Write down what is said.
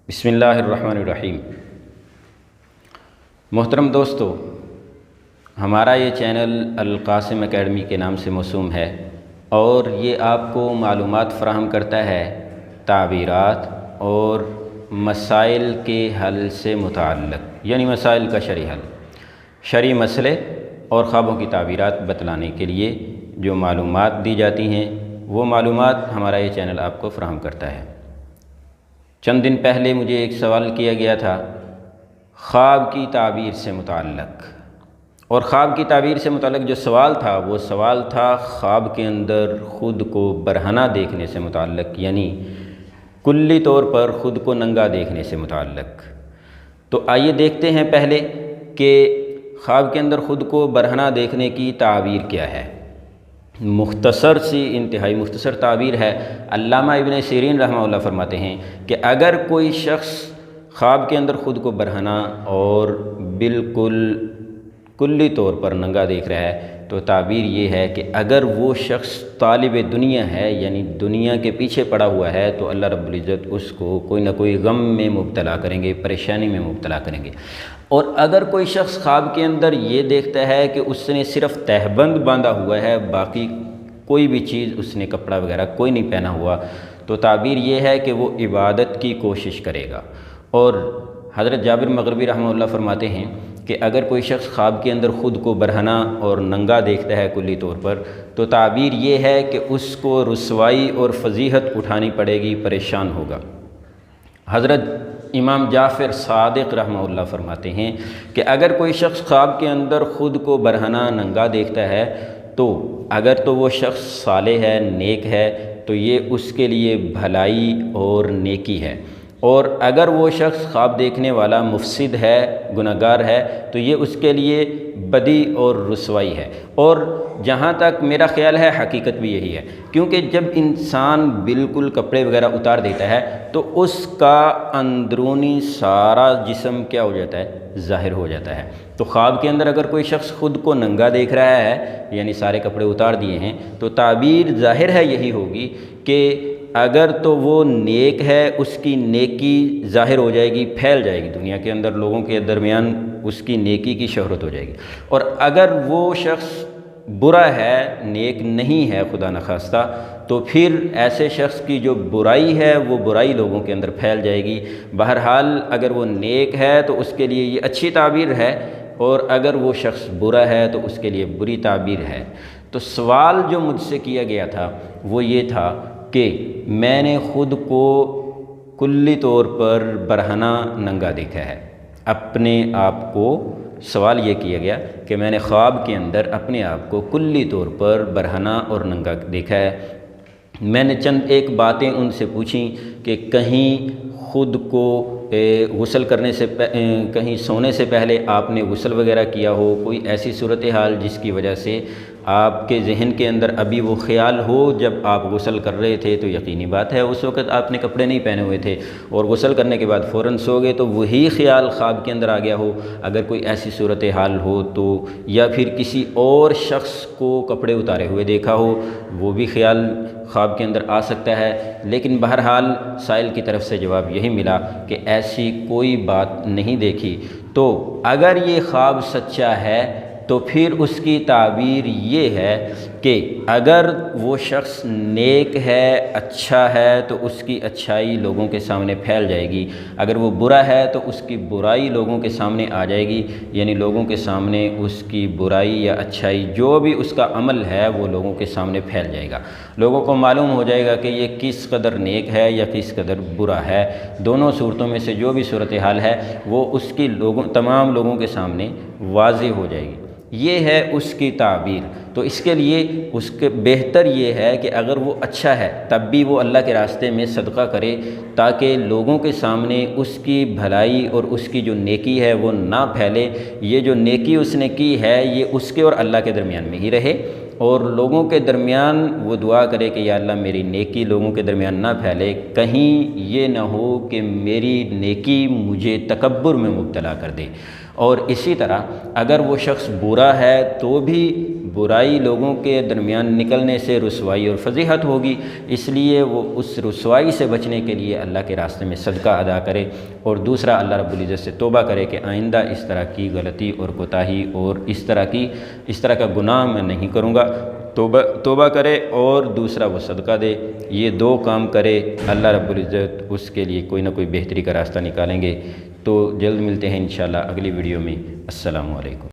بسم اللہ الرحمن الرحیم۔ محترم دوستو، ہمارا یہ چینل القاسم اکیڈمی کے نام سے موسوم ہے اور یہ آپ کو معلومات فراہم کرتا ہے تعبیرات اور مسائل کے حل سے متعلق، یعنی مسائل کا شرعی حل، شرعی مسئلے اور خوابوں کی تعبیرات بتلانے کے لیے جو معلومات دی جاتی ہیں وہ معلومات ہمارا یہ چینل آپ کو فراہم کرتا ہے۔ چند دن پہلے مجھے ایک سوال کیا گیا تھا خواب کی تعبیر سے متعلق، اور خواب کی تعبیر سے متعلق جو سوال تھا وہ سوال تھا خواب کے اندر خود کو برہنہ دیکھنے سے متعلق، یعنی کلی طور پر خود کو ننگا دیکھنے سے متعلق۔ تو آئیے دیکھتے ہیں پہلے کہ خواب کے اندر خود کو برہنہ دیکھنے کی تعبیر کیا ہے۔ مختصر سی، انتہائی مختصر تعبیر ہے۔ علامہ ابن سیرین رحمہ اللہ فرماتے ہیں کہ اگر کوئی شخص خواب کے اندر خود کو برہنہ اور بالکل کلی طور پر ننگا دیکھ رہا ہے تو تعبیر یہ ہے کہ اگر وہ شخص طالب دنیا ہے، یعنی دنیا کے پیچھے پڑا ہوا ہے، تو اللہ رب العزت اس کو کوئی نہ کوئی غم میں مبتلا کریں گے، پریشانی میں مبتلا کریں گے۔ اور اگر کوئی شخص خواب کے اندر یہ دیکھتا ہے کہ اس نے صرف تہبند باندھا ہوا ہے، باقی کوئی بھی چیز اس نے کپڑا وغیرہ کوئی نہیں پہنا ہوا، تو تعبیر یہ ہے کہ وہ عبادت کی کوشش کرے گا۔ اور حضرت جابر مغربی رحمہ اللہ فرماتے ہیں کہ اگر کوئی شخص خواب کے اندر خود کو برہنہ اور ننگا دیکھتا ہے کلی طور پر، تو تعبیر یہ ہے کہ اس کو رسوائی اور فضیحت اٹھانی پڑے گی، پریشان ہوگا۔ حضرت امام جعفر صادق رحمہ اللہ فرماتے ہیں کہ اگر کوئی شخص خواب کے اندر خود کو برہنہ ننگا دیکھتا ہے تو اگر تو وہ شخص صالح ہے، نیک ہے، تو یہ اس کے لیے بھلائی اور نیکی ہے، اور اگر وہ شخص خواب دیکھنے والا مفسد ہے، گنہگار ہے، تو یہ اس کے لیے بدی اور رسوائی ہے۔ اور جہاں تک میرا خیال ہے حقیقت بھی یہی ہے، کیونکہ جب انسان بالکل کپڑے وغیرہ اتار دیتا ہے تو اس کا اندرونی سارا جسم کیا ہو جاتا ہے؟ ظاہر ہو جاتا ہے۔ تو خواب کے اندر اگر کوئی شخص خود کو ننگا دیکھ رہا ہے، یعنی سارے کپڑے اتار دیے ہیں، تو تعبیر ظاہر ہے یہی ہوگی کہ اگر تو وہ نیک ہے، اس کی نیکی ظاہر ہو جائے گی، پھیل جائے گی دنیا کے اندر، لوگوں کے درمیان اس کی نیکی کی شہرت ہو جائے گی۔ اور اگر وہ شخص برا ہے، نیک نہیں ہے خدا نخواستہ، تو پھر ایسے شخص کی جو برائی ہے وہ برائی لوگوں کے اندر پھیل جائے گی۔ بہرحال اگر وہ نیک ہے تو اس کے لیے یہ اچھی تعبیر ہے، اور اگر وہ شخص برا ہے تو اس کے لیے بری تعبیر ہے۔ تو سوال جو مجھ سے کیا گیا تھا وہ یہ تھا کہ میں نے خود کو کلی طور پر برہنہ ننگا دیکھا ہے، اپنے آپ کو سوال یہ کیا گیا کہ میں نے خواب کے اندر اپنے آپ کو کلی طور پر برہنہ اور ننگا دیکھا ہے۔ میں نے چند ایک باتیں ان سے پوچھیں کہ کہیں خود کو غسل کرنے سے کہیں سونے سے پہلے آپ نے غسل وغیرہ کیا ہو، کوئی ایسی صورتحال جس کی وجہ سے آپ کے ذہن کے اندر ابھی وہ خیال ہو جب آپ غسل کر رہے تھے، تو یقینی بات ہے اس وقت آپ نے کپڑے نہیں پہنے ہوئے تھے، اور غسل کرنے کے بعد فوراً سو گئے تو وہی خیال خواب کے اندر آ گیا ہو۔ اگر کوئی ایسی صورتحال ہو تو، یا پھر کسی اور شخص کو کپڑے اتارے ہوئے دیکھا ہو، وہ بھی خیال خواب کے اندر آ سکتا ہے۔ لیکن بہرحال سائل کی طرف سے جواب یہی ملا کہ ایسی کوئی بات نہیں دیکھی۔ تو اگر یہ خواب سچا ہے تو پھر اس کی تعبیر یہ ہے کہ اگر وہ شخص نیک ہے، اچھا ہے، تو اس کی اچھائی لوگوں کے سامنے پھیل جائے گی۔ اگر وہ برا ہے تو اس کی برائی لوگوں کے سامنے آ جائے گی، یعنی لوگوں کے سامنے اس کی برائی یا اچھائی جو بھی اس کا عمل ہے وہ لوگوں کے سامنے پھیل جائے گا۔ لوگوں کو معلوم ہو جائے گا کہ یہ کس قدر نیک ہے یا کس قدر برا ہے۔ دونوں صورتوں میں سے جو بھی صورتحال ہے وہ اس کی تمام لوگوں کے سامنے واضح ہو جائے گی۔ یہ ہے اس کی تعبیر۔ تو اس کے لیے اس کے بہتر یہ ہے کہ اگر وہ اچھا ہے تب بھی وہ اللہ کے راستے میں صدقہ کرے، تاکہ لوگوں کے سامنے اس کی بھلائی اور اس کی جو نیکی ہے وہ نہ پھیلے۔ یہ جو نیکی اس نے کی ہے یہ اس کے اور اللہ کے درمیان میں ہی رہے، اور لوگوں کے درمیان وہ دعا کرے کہ یا اللہ میری نیکی لوگوں کے درمیان نہ پھیلے، کہیں یہ نہ ہو کہ میری نیکی مجھے تکبر میں مبتلا کر دے۔ اور اسی طرح اگر وہ شخص برا ہے تو بھی برائی لوگوں کے درمیان نکلنے سے رسوائی اور فضیحت ہوگی، اس لیے وہ اس رسوائی سے بچنے کے لیے اللہ کے راستے میں صدقہ ادا کرے، اور دوسرا اللہ رب العزت سے توبہ کرے کہ آئندہ اس طرح کی غلطی اور کوتاہی اور اس طرح کا گناہ میں نہیں کروں گا، توبہ کرے، اور دوسرا وہ صدقہ دے۔ یہ دو کام کرے، اللہ رب العزت اس کے لیے کوئی نہ کوئی بہتری کا راستہ نکالیں گے۔ تو جلد ملتے ہیں انشاءاللہ اگلی ویڈیو میں۔ السلام علیکم۔